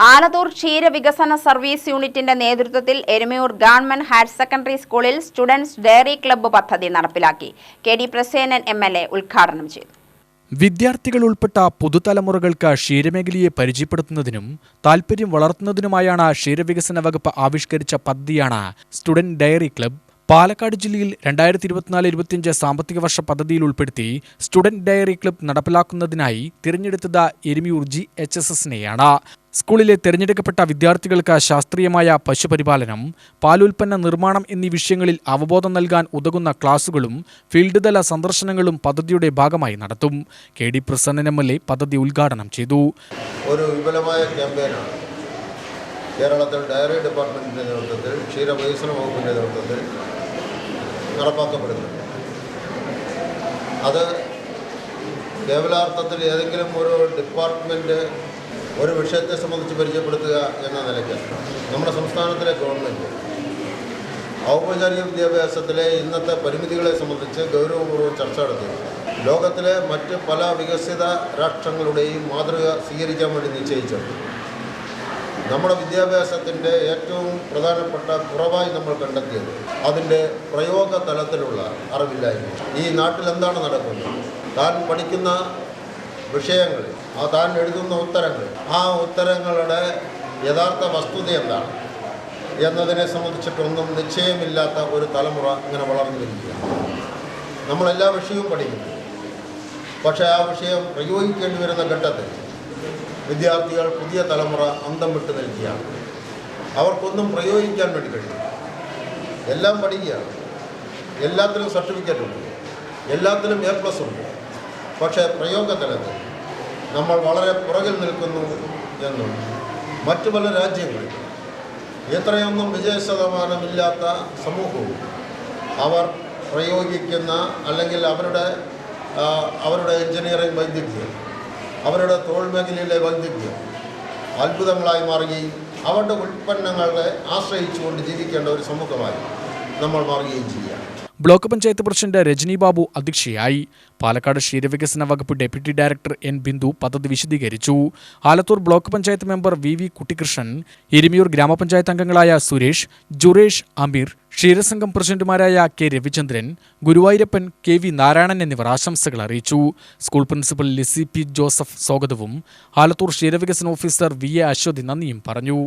ആലത്തൂർ ക്ഷീരവികസന സർവീസ് യൂണിറ്റിന്റെ നേതൃത്വത്തിൽ എരുമയൂർ ഗവൺമെന്റ് ഹയർ സെക്കൻഡറി സ്കൂളിൽ സ്റ്റുഡൻസ് ഡയറി ക്ലബ്ബ് പദ്ധതി നടപ്പിലാക്കി. കെ.ഡി. പ്രസേനൻ എം.എൽ.എ. ഉദ്ഘാടനം ചെയ്തു. വിദ്യാർത്ഥികൾ ഉൾപ്പെട്ട പുതുതലമുറകൾക്ക് ക്ഷീരമേഖലയെ പരിചയപ്പെടുത്തുന്നതിനും താൽപര്യം വളർത്തുന്നതിനുമായാണ് ക്ഷീരവികസന വകുപ്പ് ആവിഷ്കരിച്ച പദ്ധതിയാണ് സ്റ്റുഡന്റ് ഡയറി ക്ലബ്ബ്. പാലക്കാട് ജില്ലയിൽ 2024-25 സാമ്പത്തിക വർഷ പദ്ധതിയിൽ ഉൾപ്പെടുത്തി സ്റ്റുഡന്റ് ഡയറി ക്ലബ്ബ് നടപ്പിലാക്കുന്നതിനായി തിരഞ്ഞെടുത്തത് എരുമയൂർ GHSS-നെയാണ്. സ്കൂളിലെ തിരഞ്ഞെടുക്കപ്പെട്ട വിദ്യാർത്ഥികൾക്ക് ശാസ്ത്രീയമായ പശുപരിപാലനം, പാലുൽപ്പന്ന നിർമ്മാണം എന്നീ വിഷയങ്ങളിൽ അവബോധം നൽകാൻ ഉതകുന്ന ക്ലാസുകളും ഫീൽഡ് തല സന്ദർശനങ്ങളും പദ്ധതിയുടെ ഭാഗമായി നടത്തും. കെ.ഡി. പ്രസന്നൻ എം.എൽ.എ. പദ്ധതി ഉദ്ഘാടനം ചെയ്തു. ഒരു വിപുലമായ ക്യാമ്പയിനാണ് കേരളത്തിൽ ഡയറി ഡിപ്പാർട്ട്മെൻറ്റിൻ്റെ നേതൃത്വത്തിൽ, ക്ഷീരവികസന വകുപ്പിൻ്റെ നേതൃത്വത്തിൽ നടപ്പാക്കപ്പെടുന്നത്. അത് കേവലാർത്ഥത്തിൽ ഏതെങ്കിലും ഒരു ഡിപ്പാർട്ട്മെൻറ്റ് ഒരു വിഷയത്തെ സംബന്ധിച്ച് പരിചയപ്പെടുത്തുക എന്ന നിലയ്ക്ക് നമ്മുടെ സംസ്ഥാനത്തിലെ ഗവൺമെൻറ് ഔപചാരിക വിദ്യാഭ്യാസത്തിലെ ഇന്നത്തെ പരിമിതികളെ സംബന്ധിച്ച് ഗൗരവപൂർവ്വം ചർച്ച നടത്തി ലോകത്തിലെ മറ്റ് പല വികസിത രാഷ്ട്രങ്ങളുടെയും മാതൃക സ്വീകരിക്കാൻ വേണ്ടി നിശ്ചയിച്ചത്. നമ്മുടെ വിദ്യാഭ്യാസത്തിൻ്റെ ഏറ്റവും പ്രധാനപ്പെട്ട കുറവായി നമ്മൾ കണ്ടെത്തിയത് അതിൻ്റെ പ്രയോഗ തലത്തിലുള്ള അറിവില്ലായ്മ. ഈ നാട്ടിൽ എന്താണ് നടക്കുന്നത്, താൻ പഠിക്കുന്ന വിഷയങ്ങൾ, താൻ എഴുതുന്ന ഉത്തരങ്ങൾ, ആ ഉത്തരങ്ങളുടെ യഥാർത്ഥ വസ്തുത എന്താണ് എന്നതിനെ സംബന്ധിച്ചിട്ടൊന്നും നിശ്ചയമില്ലാത്ത ഒരു തലമുറ ഇങ്ങനെ വളർന്നു വരികയാണ്. നമ്മളെല്ലാ വിഷയവും പഠിക്കുന്നു, പക്ഷേ ആ വിഷയം പ്രയോഗിക്കേണ്ടി വരുന്ന ഘട്ടത്തിൽ വിദ്യാർത്ഥികൾ, പുതിയ തലമുറ അന്തം വിട്ട് നിൽക്കുകയാണ്. അവർക്കൊന്നും പ്രയോഗിക്കാൻ വേണ്ടി കഴിയും. എല്ലാം പഠിക്കുകയാണ്, എല്ലാത്തിനും സർട്ടിഫിക്കറ്റ് ഉണ്ട്, എല്ലാത്തിനും A+ ഉണ്ട്. പക്ഷേ പ്രയോഗതലത്തിൽ നമ്മൾ വളരെ പുറകിൽ നിൽക്കുന്നു എന്നും മറ്റു പല രാജ്യങ്ങളിൽ എത്രയൊന്നും വിജയശതമാനമില്ലാത്ത സമൂഹവും അവർ പ്രയോഗിക്കുന്ന അല്ലെങ്കിൽ അവരുടെ എഞ്ചിനീയറിംഗ് വൈദഗ്ധ്യം, അവരുടെ തൊഴിൽ മേഖലയിലെ വൈദഗ്ധ്യം അത്ഭുതങ്ങളായി മാറുകയും അവരുടെ ഉൽപ്പന്നങ്ങളെ ആശ്രയിച്ചുകൊണ്ട് ജീവിക്കേണ്ട ഒരു സമൂഹമായി നമ്മൾ മാറുകയും ചെയ്യുക. ബ്ലോക്ക് പഞ്ചായത്ത് പ്രസിഡന്റ് രജനി ബാബു അധ്യക്ഷയായി. പാലക്കാട് ക്ഷീരവികസന വകുപ്പ് ഡെപ്യൂട്ടി ഡയറക്ടർ N. ബിന്ദു പദ്ധതി വിശദീകരിച്ചു. Alathur block panchayat member V. Kuttikrishnan, Erumayur ഗ്രാമപഞ്ചായത്ത് അംഗങ്ങളായ സുരേഷ്, ജുറേഷ്, അമീർ, ക്ഷീരസംഘം പ്രസിഡന്റുമാരായ K. Ravichandran, Guruvayurappan, K. V. Narayanan എന്നിവർ ആശംസകൾ അറിയിച്ചു. School principal Lissy P. Joseph സ്വാഗതവും ആലത്തൂർ ക്ഷീരവികസന ഓഫീസർ V. A. അശ്വതി നന്ദിയും പറഞ്ഞു.